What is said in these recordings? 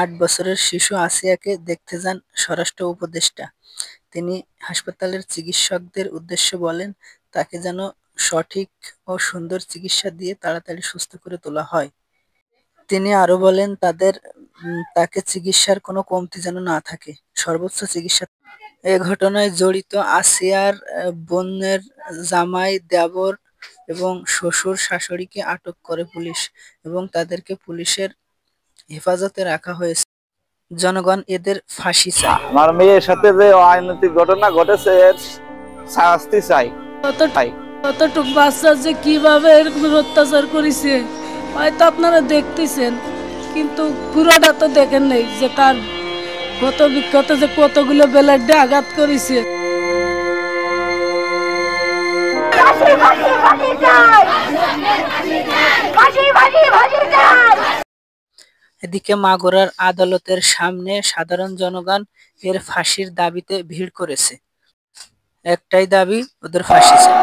৮ বছরের শিশু আসিয়াকে দেখতে যান স্বরাষ্ট্র উপদেষ্টা। তিনি হাসপাতালের চিকিৎসকদের উদ্দেশ্যে বলেন, তাকে যেন সঠিক ও সুন্দর চিকিৎসা দিয়ে তাড়াতাড়ি সুস্থ করে তোলা হয়। তিনি আরও বলেন, তাকে চিকিৎসার কোনো কমতি যেন না থাকে, সর্বোচ্চ চিকিৎসা। এ ঘটনায় জড়িত আসিয়ার বোনের জামাই, দেবর এবং শ্বশুর-শাশুড়িকে আটক করে পুলিশ এবং তাদেরকে পুলিশের হেফাজতে রাখা হয়েছে। জনগণ এদের ফাঁসি চায়। আমার মেয়ের সাথে যে অনৈতিক ঘটনা ঘটেছে এর শাস্তি চাই। কতটুকু বাচ্চা যে কিভাবে এরকম অত্যাচার করেছে হয়তো আপনারা দেখতেছেন, কিন্তু পুরোটা তো দেখেন নাই যে তার কত বিক্ষত যে কতগুলো ব্লেডে আঘাত করেছে। এদিকে মাগুরার আদালতের সামনে সাধারণ জনগণ এর ফাঁসির দাবিতে ভিড় করেছে। একটাই দাবি, ওদের ফাঁসি চাই।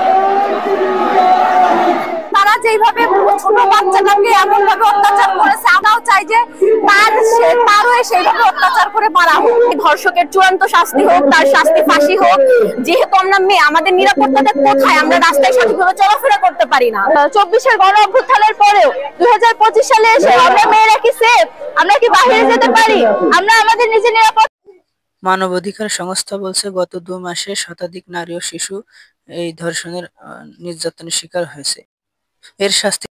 তারা যেভাবে ছোট বাচ্চাটাকে এমন ভাবে অত্যাচার করেছে, আমরাও চাই যে তারও সেইভাবে অত্যাচার করে মারা হোক। ধর্ষকের চূড়ান্ত শাস্তি হোক, তার শাস্তি ফাঁসি হোক। যেহেতু আমরা মেয়ে, আমাদের নিরাপত্তাটা কোথায়? আমরা রাস্তায় সঠিকভাবে চলাফেরা করতে পারি না। 24-এর গণ অভ্যুত্থানের পরেও 2025 সালে এসে আমরা মেয়েরা কি সেফ? আমরা কি বাইরে যেতে পারি? আমরা আমাদের নিজের নিরাপত্তা। মানবাধিকার সংস্থা বলছে, গত 2 মাসে শতাধিক নারী ও শিশু এই ধর্ষণের নির্যাতনের শিকার হয়েছে। এর শাস্তি